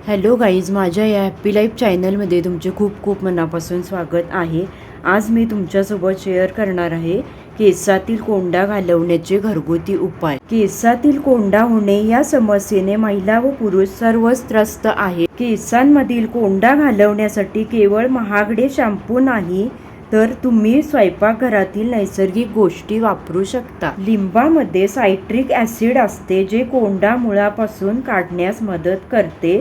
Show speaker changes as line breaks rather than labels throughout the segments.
Hello guys, माझ्या या happy life चॅनलमध्ये तुमचे खूप खूप मनापासून स्वागत आहे। आज मी तुमच्यासोबत शेअर करणार आहे केसातील कोंडा घालवण्याचे घरगुती उपाय। केसातील कोंडा होणे या समस्येने महिला व पुरुष सर्वच त्रस्त आहेत। केसांमधील कोंडा घालवण्यासाठी केवळ महागडे शॅम्पू नाही तर तुम्ही स्वयंपाकघरातील नैसर्गिक गोष्टी वापरू शकता। लिंबामध्ये सायट्रिक ॲसिड असते जे कोंडा मुळापासून काढण्यास मदत करते।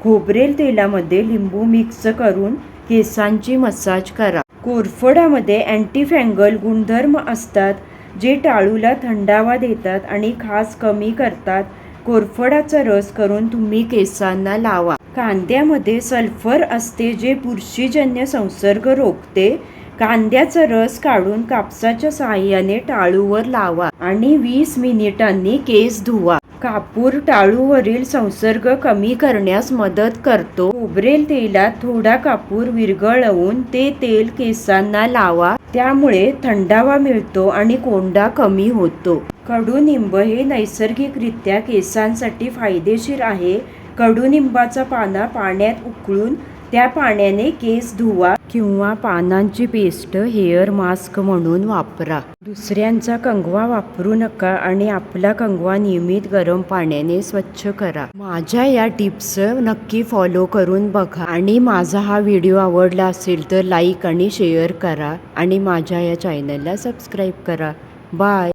खोबरेल तेलामध्ये लिंबू मिक्स करून केसांची मसाज करा। कोरफडामध्ये अँटीफंगल गुणधर्म असतात जे टाळूला थंडावा देतात आणि खाज कमी करतात। कोरफडाचा रस करून तुम्ही केसांना लावा। कांद्यामध्ये सल्फर असते जे बुरशीजन्य संसर्ग रोखते। कांद्याचा रस काढून कापसाच्या साहाय्याने टाळूवर लावा आणि 20 मिनिटांनी केस धुवा। कापूर टाळूवरील संसर्ग कमी करण्यास मदत करतो। खोबरेल तेलात थोडा कापूर विरघळवून ते तेल केसांना लावा, त्यामुळे थंडावा मिळतो आणि कोंडा कमी होतो। कडुनिंब हे नैसर्गिकरित्या केसांसाठी फायदेशीर आहे। कडुनिंबाचा पाना पाण्यात उकळून त्या पाण्याने केस धुवा किंवा पानांची पेस्ट हेअर मास्क म्हणून वापरा। दुसऱ्यांचा कंगवा वापरू नका आणि आपला कंगवा नियमित गरम पाण्याने स्वच्छ करा। माझ्या या टिप्स नक्की फॉलो करून बघा आणि माझा हा व्हिडिओ आवडला असेल तर लाईक आणि शेअर करा आणि माझ्या या चॅनलला सबस्क्राईब करा। बाय।